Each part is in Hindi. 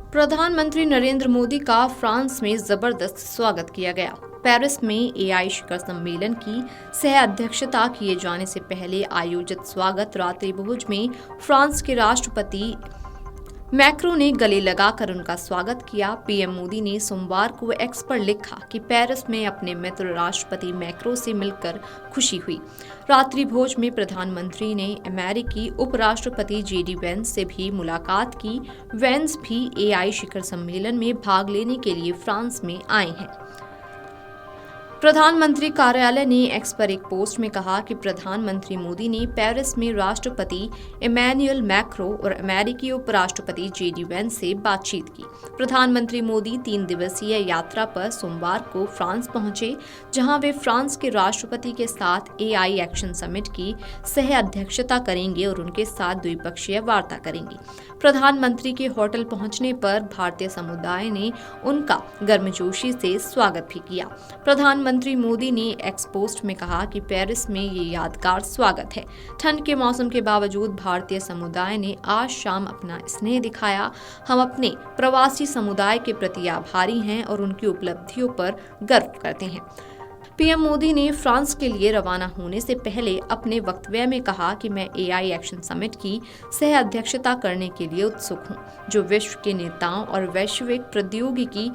प्रधानमंत्री नरेंद्र मोदी का फ्रांस में जबरदस्त स्वागत किया गया। पेरिस में एआई शिखर सम्मेलन की सह अध्यक्षता किए जाने से पहले आयोजित स्वागत रात्रि भोज में फ्रांस के राष्ट्रपति मैक्रो ने गले लगाकर उनका स्वागत किया। पीएम मोदी ने सोमवार को एक्स पर लिखा कि पेरिस में अपने मित्र राष्ट्रपति मैक्रो से मिलकर खुशी हुई। रात्रि भोज में प्रधानमंत्री ने अमेरिकी उपराष्ट्रपति जेडी वेंस से भी मुलाकात की। वेंस भी एआई शिखर सम्मेलन में भाग लेने के लिए फ्रांस में आए हैं। प्रधानमंत्री कार्यालय ने एक्स पर एक पोस्ट में कहा कि प्रधानमंत्री मोदी ने पेरिस में राष्ट्रपति इमैनुअल मैक्रो और अमेरिकी उपराष्ट्रपति जेडी वेंस से बातचीत की। प्रधानमंत्री मोदी 3 दिवसीय यात्रा पर सोमवार को फ्रांस पहुंचे, जहां वे फ्रांस के राष्ट्रपति के साथ एआई एक्शन समिट की सह अध्यक्षता करेंगे और उनके साथ द्विपक्षीय वार्ता करेंगे। प्रधानमंत्री के होटल पहुंचने पर भारतीय समुदाय ने उनका गर्मजोशी से स्वागत भी किया। प्रधानमंत्री मोदी ने एक्स पोस्ट में कहा कि पेरिस में ये यादगार स्वागत है। ठंड के मौसम के बावजूद भारतीय समुदाय ने आज शाम अपना स्नेह दिखाया। हम अपने प्रवासी समुदाय के प्रति आभारी हैं और उनकी उपलब्धियों पर गर्व करते हैं। पीएम मोदी ने फ्रांस के लिए रवाना होने से पहले अपने वक्तव्य में कहा कि मैं एआई एक्शन समिट की सह अध्यक्षता करने के लिए उत्सुक हूं, जो विश्व के नेताओं और वैश्विक प्रौद्योगिकी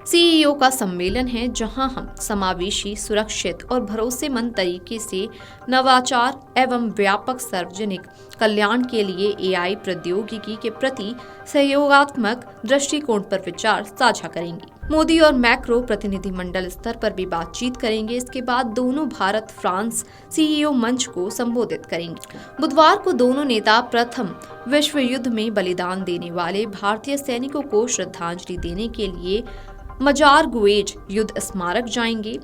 सीईओ का सम्मेलन है, जहां हम समावेशी, सुरक्षित और भरोसेमंद तरीके से नवाचार एवं व्यापक सार्वजनिक कल्याण के लिए एआई प्रौद्योगिकी के प्रति सहयोगात्मक दृष्टिकोण पर विचार साझा करेंगे। मोदी और मैक्रो प्रतिनिधिमंडल स्तर पर भी बातचीत करेंगे। इसके बाद दोनों भारत फ्रांस सीईओ मंच को संबोधित करेंगे। बुधवार को दोनों नेता प्रथम विश्व युद्ध में बलिदान देने वाले भारतीय सैनिकों को श्रद्धांजलि देने के लिए मजार गुएज युद्ध स्मारक जाएंगे।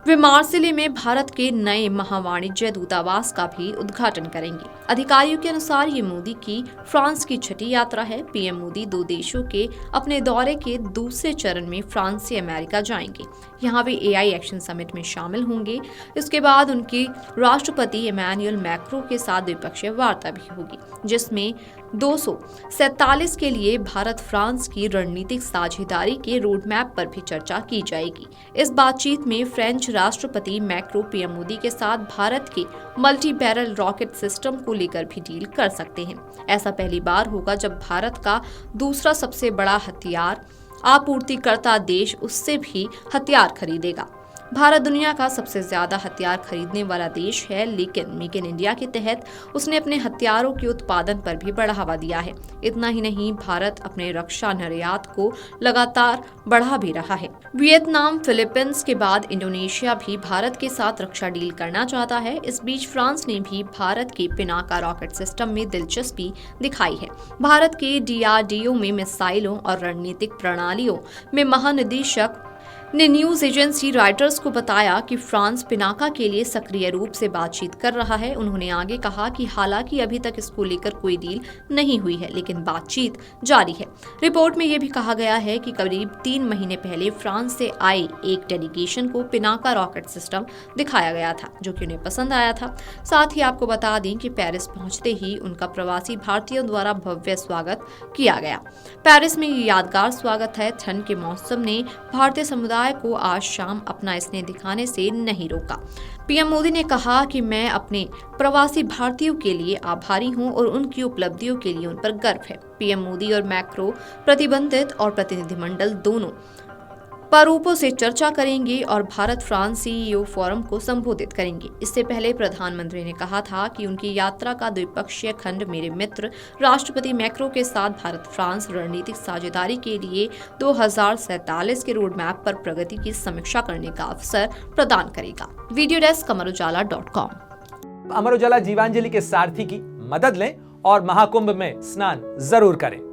वे मार्सिले में भारत के नए महावाणिज्य दूतावास का भी उद्घाटन करेंगे। अधिकारियों के अनुसार ये मोदी की फ्रांस की छठी यात्रा है। पीएम मोदी 2 देशों के अपने दौरे के दूसरे चरण में फ्रांस से अमेरिका जाएंगे। यहाँ वे एआई एक्शन समिट में शामिल होंगे। इसके बाद उनकी राष्ट्रपति इमैनुअल मैक्रो के साथ द्विपक्षीय वार्ता भी होगी, जिसमें 247 के लिए भारत फ्रांस की रणनीतिक साझेदारी के रोडमैप पर भी चर्चा की जाएगी। इस बातचीत में फ्रेंच राष्ट्रपति मैक्रो पीएम मोदी के साथ भारत के मल्टी बैरल रॉकेट सिस्टम को लेकर भी डील कर सकते हैं। ऐसा पहली बार होगा जब भारत का दूसरा सबसे बड़ा हथियार आपूर्तिकर्ता देश उससे भी हथियार खरीदेगा। भारत दुनिया का सबसे ज्यादा हथियार खरीदने वाला देश है, लेकिन मेक इन इंडिया के तहत उसने अपने हथियारों के उत्पादन पर भी बढ़ावा दिया है। इतना ही नहीं, भारत अपने रक्षा निर्यात को लगातार बढ़ा भी रहा है। वियतनाम, फिलीपींस के बाद इंडोनेशिया भी भारत के साथ रक्षा डील करना चाहता है। इस बीच फ्रांस ने भी भारत के पिनाका रॉकेट सिस्टम में दिलचस्पी दिखाई है। भारत के डीआरडीओ में मिसाइलों और रणनीतिक प्रणालियों में महानिदेशक ने न्यूज एजेंसी रॉयटर्स को बताया कि फ्रांस पिनाका के लिए सक्रिय रूप से बातचीत कर रहा है। उन्होंने आगे कहा कि हालांकि अभी तक इसको लेकर कोई डील नहीं हुई है, लेकिन बातचीत जारी है। रिपोर्ट में यह भी कहा गया है कि करीब 3 महीने पहले फ्रांस से आए एक डेलीगेशन को पिनाका रॉकेट सिस्टम दिखाया गया था, जो कि उन्हें पसंद आया था। साथ ही आपको बता दें कि पेरिस पहुंचते ही उनका प्रवासी भारतीयों द्वारा भव्य स्वागत किया गया। पेरिस में ये यादगार स्वागत है। ठंड के मौसम ने भारतीय समुदाय को आज शाम अपना स्नेह दिखाने से नहीं रोका। पीएम मोदी ने कहा कि मैं अपने प्रवासी भारतीयों के लिए आभारी हूं और उनकी उपलब्धियों के लिए उन पर गर्व है। पीएम मोदी और मैक्रो प्रतिबंधित और प्रतिनिधिमंडल दोनों प्रारूपों से चर्चा करेंगे और भारत फ्रांस सीईओ फोरम को संबोधित करेंगे। इससे पहले प्रधानमंत्री ने कहा था कि उनकी यात्रा का द्विपक्षीय खंड मेरे मित्र राष्ट्रपति मैक्रो के साथ भारत फ्रांस रणनीतिक साझेदारी के लिए 2047 के रोडमैप पर प्रगति की समीक्षा करने का अवसर प्रदान करेगा। Video desk amarujala.com। Amar Ujala Jeevanjali के सारथी की मदद लें और महाकुंभ में स्नान जरूर करें।